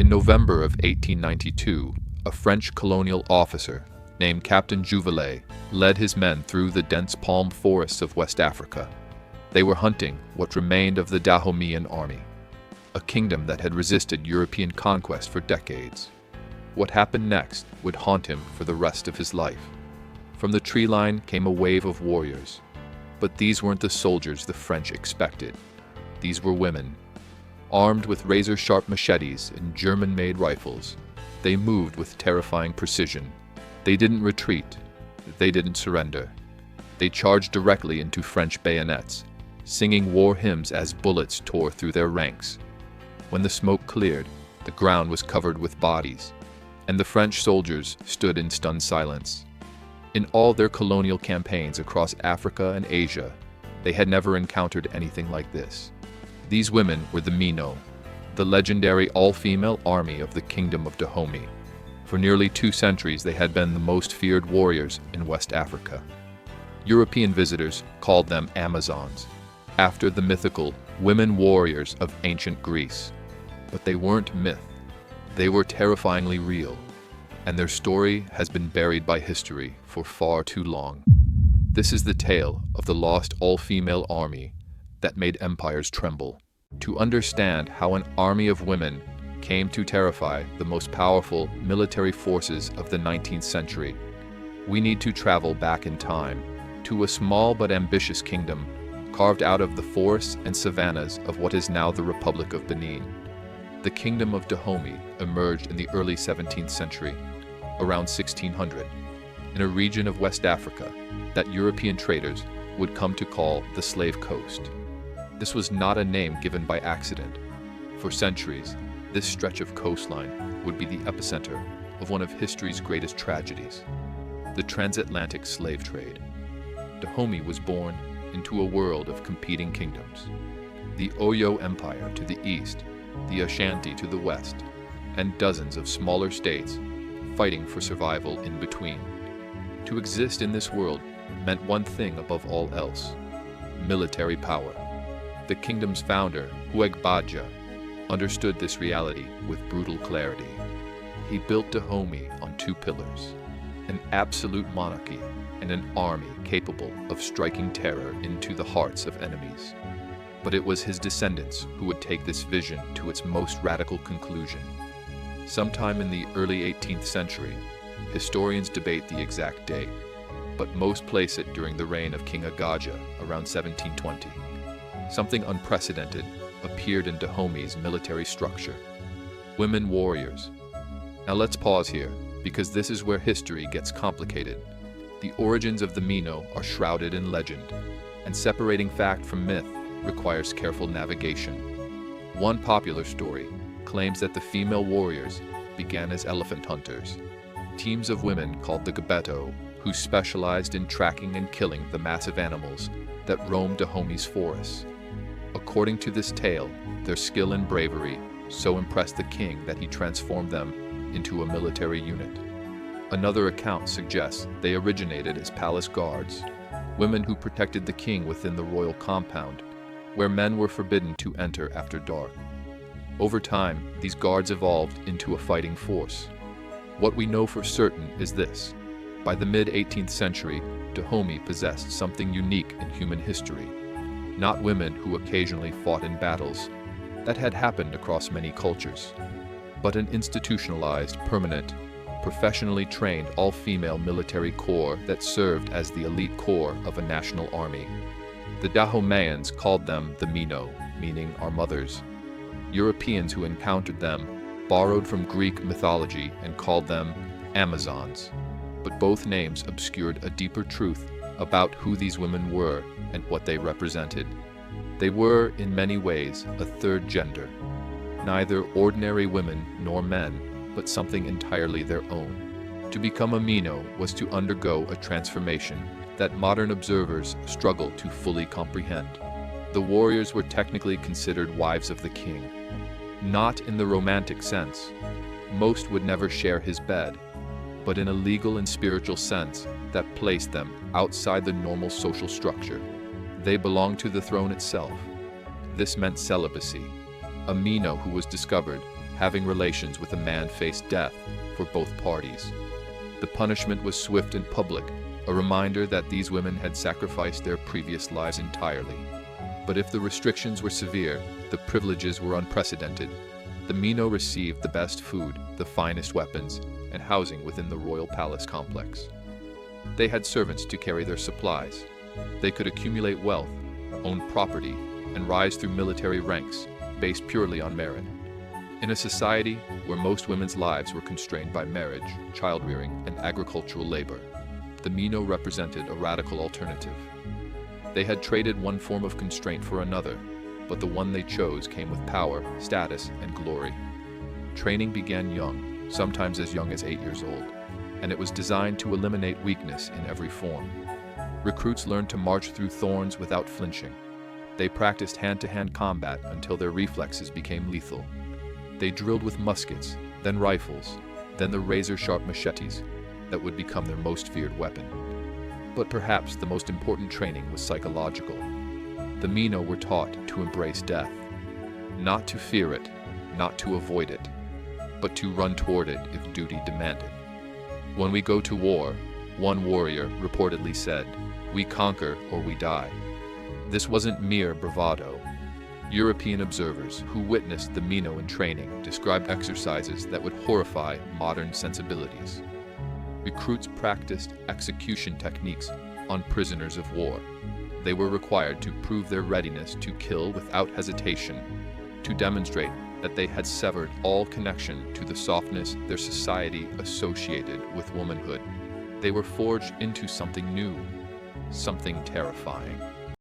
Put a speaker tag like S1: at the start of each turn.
S1: In November of 1892, a French colonial officer named Captain Jouvelet led his men through the dense palm forests of West Africa. They were hunting what remained of the Dahomeyan army, a kingdom that had resisted European conquest for decades. What happened next would haunt him for the rest of his life. From the tree line came a wave of warriors, but these weren't the soldiers the French expected. These were women. Armed with razor-sharp machetes and German-made rifles, they moved with terrifying precision. They didn't retreat. They didn't surrender. They charged directly into French bayonets, singing war hymns as bullets tore through their ranks. When the smoke cleared, the ground was covered with bodies, and the French soldiers stood in stunned silence. In all their colonial campaigns across Africa and Asia, they had never encountered anything like this. These women were the Mino, the legendary all-female army of the Kingdom of Dahomey. For nearly 2 centuries, they had been the most feared warriors in West Africa. European visitors called them Amazons, after the mythical women warriors of ancient Greece. But they weren't myth. They were terrifyingly real, and their story has been buried by history for far too long. This is the tale of the lost all-female army that made empires tremble. To understand how an army of women came to terrify the most powerful military forces of the 19th century, we need to travel back in time to a small but ambitious kingdom carved out of the forests and savannas of what is now the Republic of Benin. The Kingdom of Dahomey emerged in the early 17th century, around 1600, in a region of West Africa that European traders would come to call the Slave Coast. This was not a name given by accident. For centuries, this stretch of coastline would be the epicenter of one of history's greatest tragedies, the transatlantic slave trade. Dahomey was born into a world of competing kingdoms. The Oyo Empire to the east, the Ashanti to the west, and dozens of smaller states fighting for survival in between. To exist in this world meant one thing above all else: military power. The kingdom's founder, Wakanda, understood this reality with brutal clarity. He built Dahomey on 2 pillars: an absolute monarchy and an army capable of striking terror into the hearts of enemies. But it was his descendants who would take this vision to its most radical conclusion. Sometime in the early 18th century, historians debate the exact date, but most place it during the reign of King Agaja around 1720. Something unprecedented appeared in Dahomey's military structure: women warriors. Now let's pause here, because this is where history gets complicated. The origins of the Mino are shrouded in legend, and separating fact from myth requires careful navigation. One popular story claims that the female warriors began as elephant hunters, teams of women called the gbeto, who specialized in tracking and killing the massive animals that roamed Dahomey's forests. According to this tale, their skill and bravery so impressed the king that he transformed them into a military unit. Another account suggests they originated as palace guards, women who protected the king within the royal compound, where men were forbidden to enter after dark. Over time, these guards evolved into a fighting force. What we know for certain is this: by the mid-18th century, Dahomey possessed something unique in human history. Not women who occasionally fought in battles that had happened across many cultures, but an institutionalized, permanent, professionally trained all-female military corps that served as the elite core of a national army. The Dahomeyans called them the Mino, meaning our mothers. Europeans who encountered them borrowed from Greek mythology and called them Amazons, but both names obscured a deeper truth about who these women were and what they represented. They were, in many ways, a third gender, neither ordinary women nor men, but something entirely their own. To become a Mino was to undergo a transformation that modern observers struggle to fully comprehend. The warriors were technically considered wives of the king, not in the romantic sense. Most would never share his bed, but in a legal and spiritual sense that placed them outside the normal social structure. They belonged to the throne itself. This meant celibacy. A Mino who was discovered having relations with a man faced death for both parties. The punishment was swift and public, a reminder that these women had sacrificed their previous lives entirely. But if the restrictions were severe, the privileges were unprecedented. The Mino received the best food, the finest weapons, and housing within the royal palace complex. They had servants to carry their supplies. They could accumulate wealth, own property, and rise through military ranks, based purely on merit. In a society where most women's lives were constrained by marriage, child-rearing, and agricultural labor, the Mino represented a radical alternative. They had traded one form of constraint for another, but the one they chose came with power, status, and glory. Training began young, sometimes as young as 8 years old, and it was designed to eliminate weakness in every form. Recruits learned to march through thorns without flinching. They practiced hand-to-hand combat until their reflexes became lethal. They drilled with muskets, then rifles, then the razor-sharp machetes that would become their most feared weapon. But perhaps the most important training was psychological. The Mino were taught to embrace death, not to fear it, not to avoid it, but to run toward it if duty demanded. When we go to war, one warrior reportedly said, "We conquer or we die." This wasn't mere bravado. European observers who witnessed the Mino in training described exercises that would horrify modern sensibilities. Recruits practiced execution techniques on prisoners of war. They were required to prove their readiness to kill without hesitation, to demonstrate that they had severed all connection to the softness their society associated with womanhood. They were forged into something new, something terrifying.